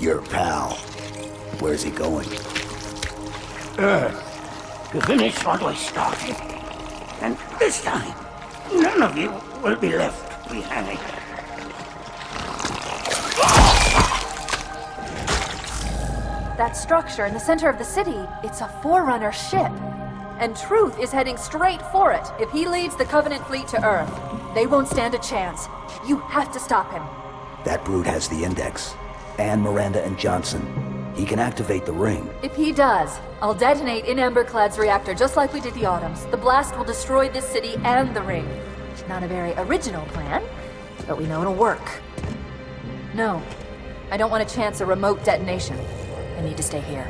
Your pal. Where's he going? Earth, to finish what we started. And this time, none of you will be left behind. That structure in the center of the city, it's a Forerunner ship. And Truth is heading straight for it. If he leads the Covenant fleet to Earth, they won't stand a chance. You have to stop him. That brute has the Index. And Miranda and Johnson. He can activate the ring. If he does, I'll detonate in Emberclad's reactor just like we did the Autumn's. The blast will destroy this city and the ring. Not a very original plan, but we know it'll work. No, I don't want to chance a remote detonation. I need to stay here.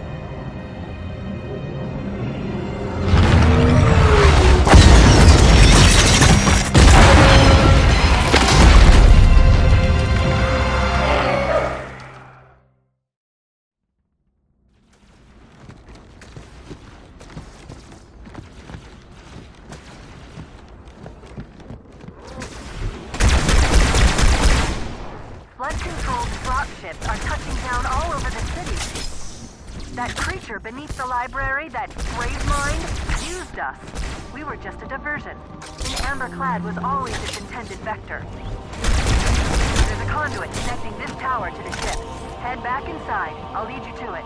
Flood-controlled dropships are touching down all over the city. That creature beneath the library, that brave mind, used us. We were just a diversion. And Amberclad was always its intended vector. There's a conduit connecting this tower to the ship. Head back inside. I'll lead you to it.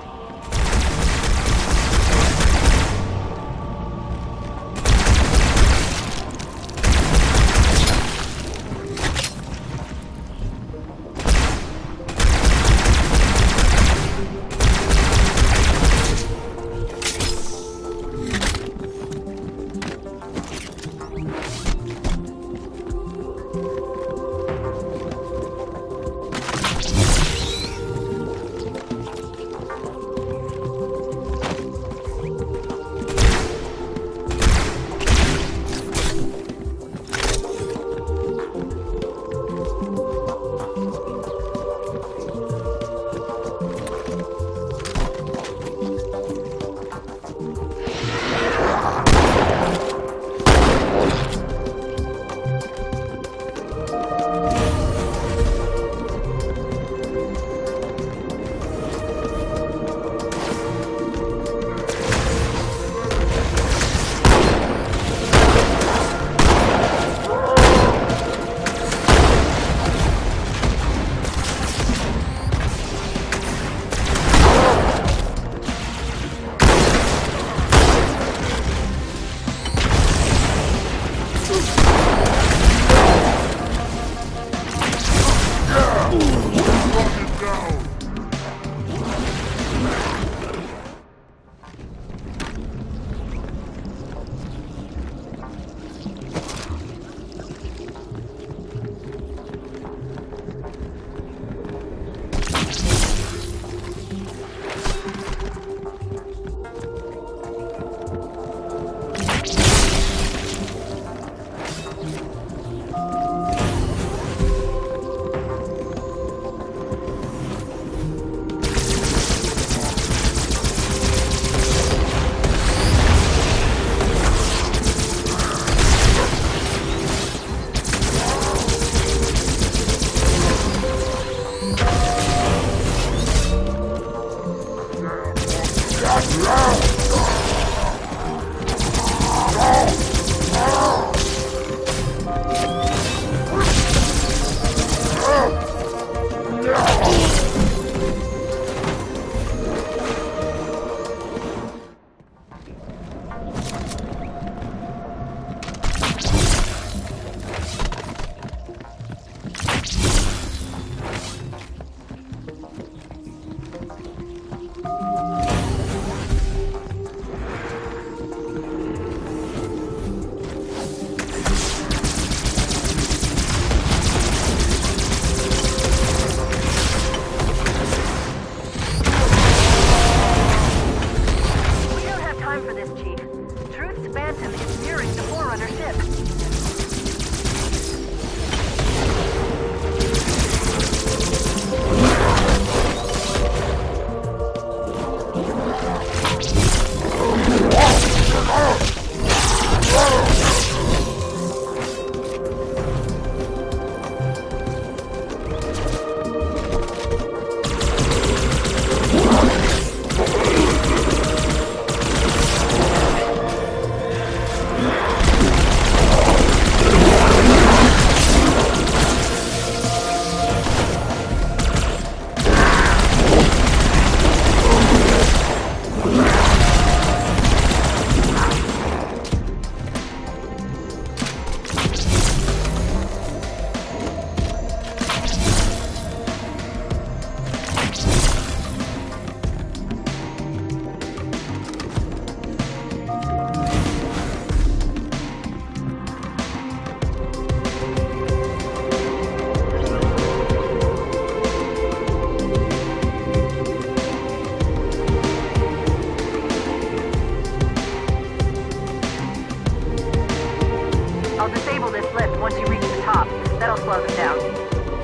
slow them down.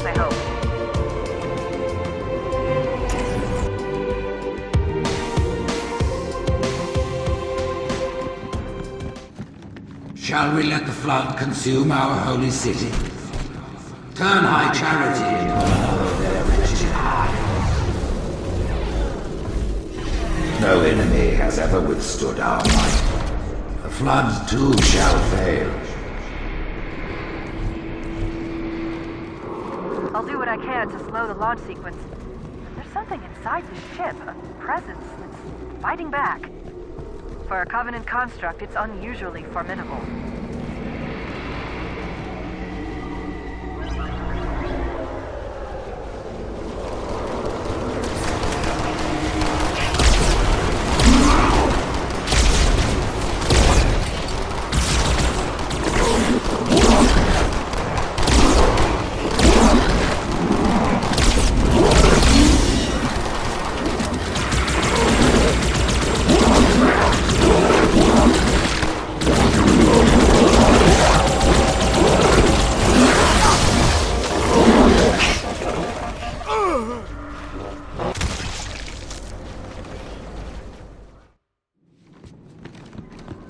I hope. Shall we let the flood consume our holy city? Turn high charity into another of their wretched hive. No enemy has ever withstood our might. The floods too shall fail. I'll do what I can to slow the launch sequence. There's something inside this ship, a presence that's fighting back. For a Covenant construct, it's unusually formidable.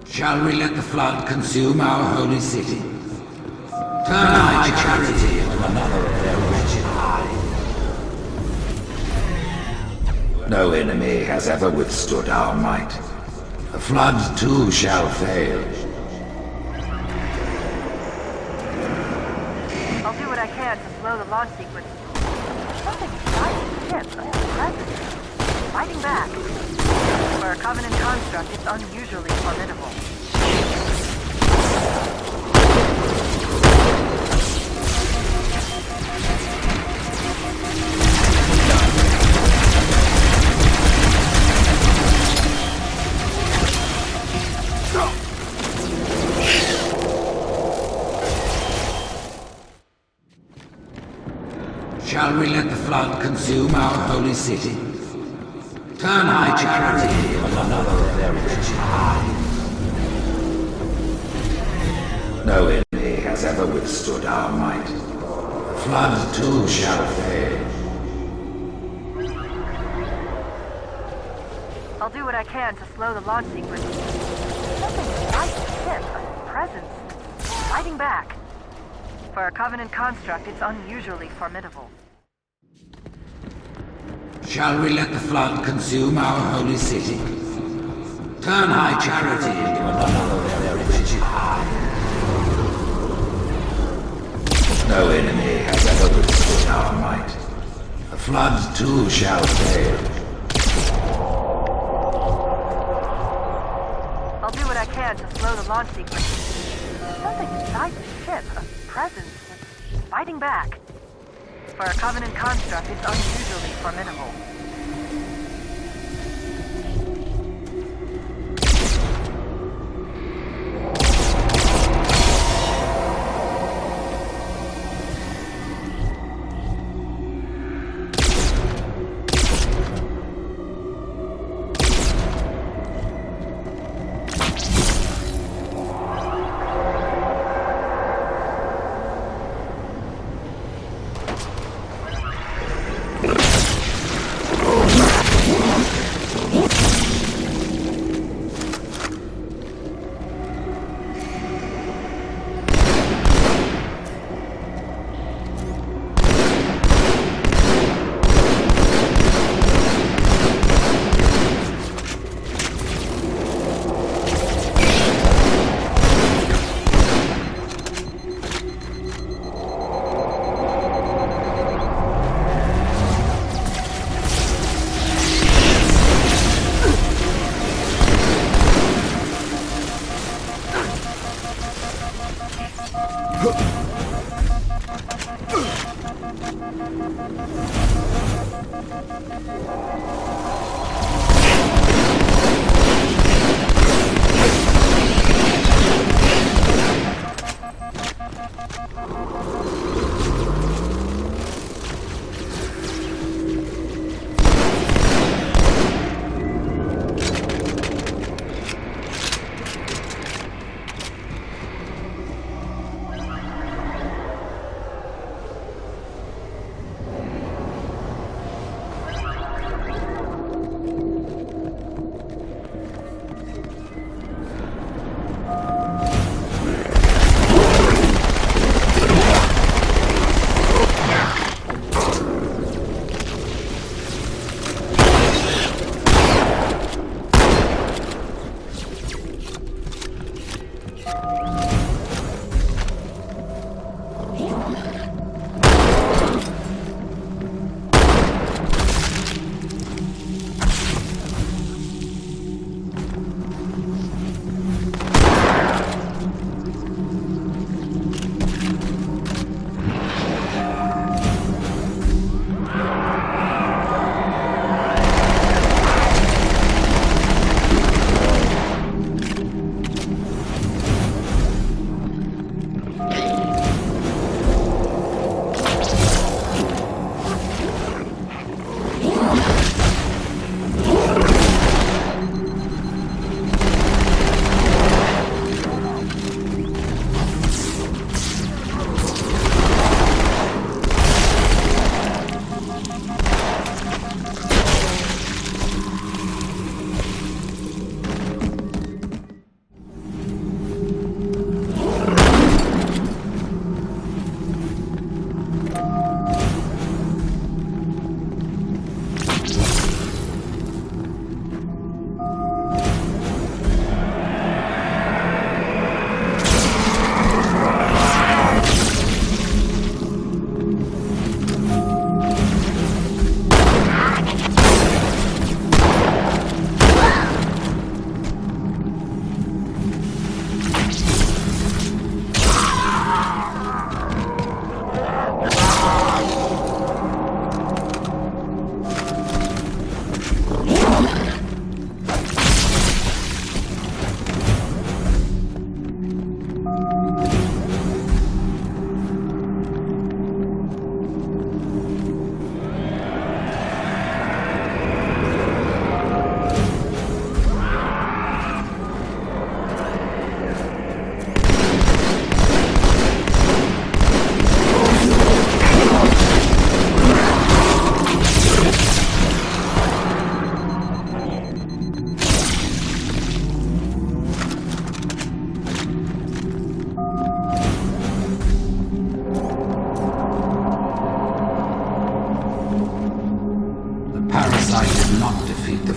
Shall we let the flood consume our holy city? Turn high charity into another of their wretched hive. No enemy has ever withstood our might. The floods too shall fail. I'll do what I can to slow the launch sequence. There's something inside the ship, a presence, fighting back. For a Covenant construct, it's unusually formidable. Shall we let the flood consume our holy city? Turn high charity into another of their wretched hive. No enemy has ever withstood our might. The floods too shall fail. I'll do what I can to slow the launch sequence. There's something inside the ship, a presence fighting back. For a Covenant construct, it's unusually formidable. Shall we let the flood consume our holy city? Turn high charity into another of their wretched hive. No enemy has ever withstood our might. The floods too shall fail. I'll do what I can to slow the launch sequence. There's something inside the ship, a presence that's fighting back. For a Covenant construct, it's unusually formidable.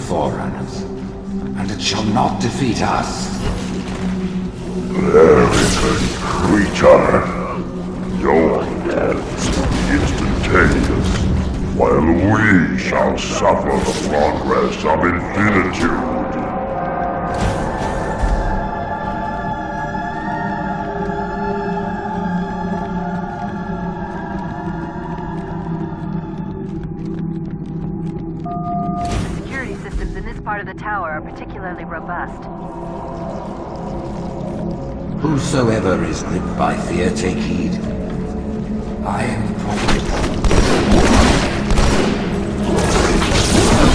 Forerunners, and it shall not defeat us. Arrogant creature! Your death is instantaneous, while we shall suffer the progress of infinitude. Part of the tower are particularly robust. Whosoever is gripped by fear, take heed. I am the prophet.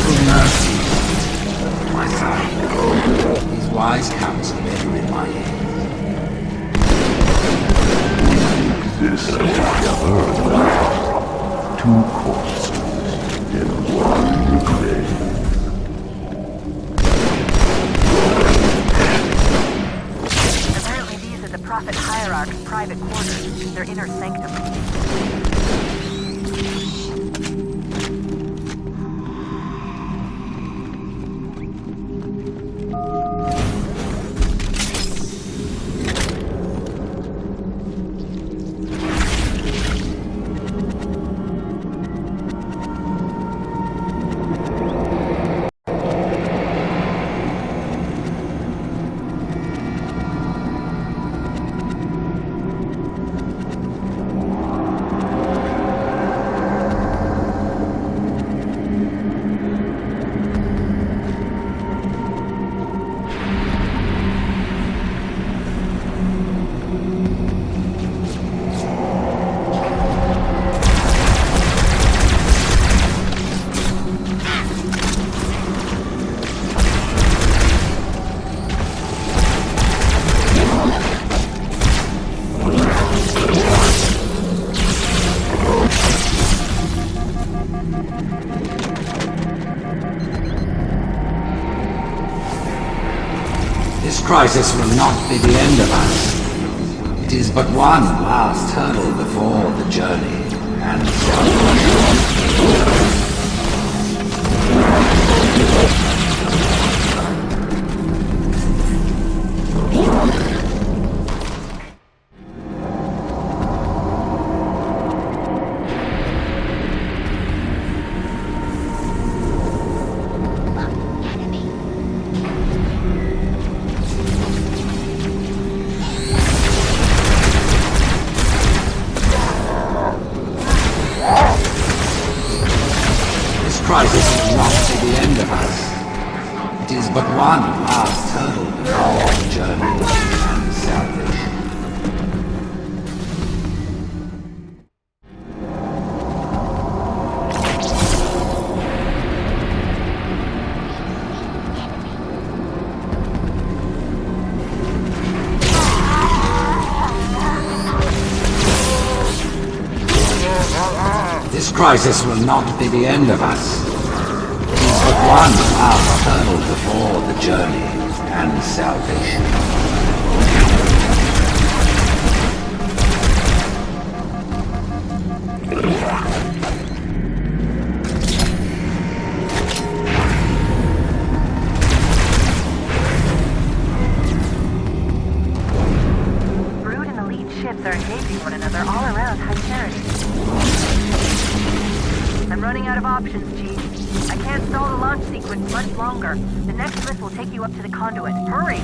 For mercy, my son. His wise counsel ever in my ear. This together, two corpses in one grave. Prophet Hierarch's private quarters, their inner sanctum. This crisis will not be the end of us. It is but one last hurdle before the journey and crisis will not be the end of us. It is but one last hurdle before the journey and salvation. This crisis will not be the end of us. It is but one last hurdle before the journey and salvation. Brood and elite ships are engaging one another all around High Charity. I'm running out of options, Chief. I can't stall the launch sequence much longer. The next lift will take you up to the conduit. Hurry!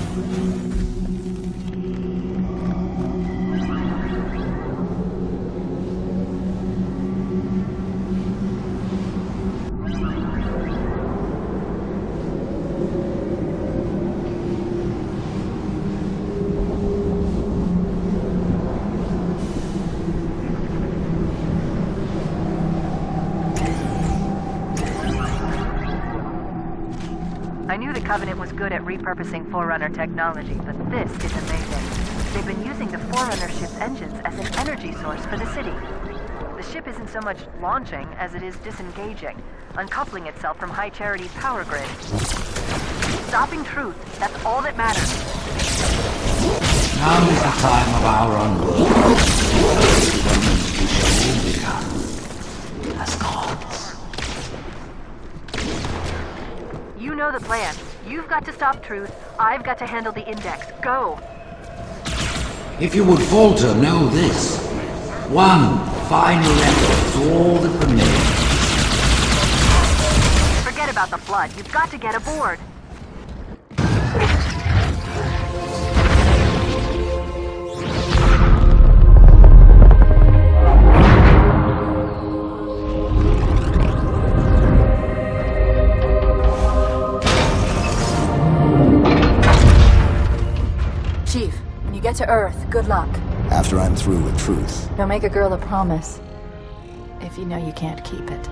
I knew the Covenant was good at repurposing Forerunner technology, but this is amazing. They've been using the Forerunner ship's engines as an energy source for the city. The ship isn't so much launching as it is disengaging, uncoupling itself from High Charity's power grid. Stopping Truth, that's all that matters. Now is the time of our unworld. We shall all become as gods. You know the plan. You've got to stop Truth. I've got to handle the Index. Go! If you would falter, know this. One final effort is all that remains. Forget about the Flood. You've got to get aboard. Chief, when you get to Earth, good luck. After I'm through with Truth. Don't make a girl a promise if you know you can't keep it.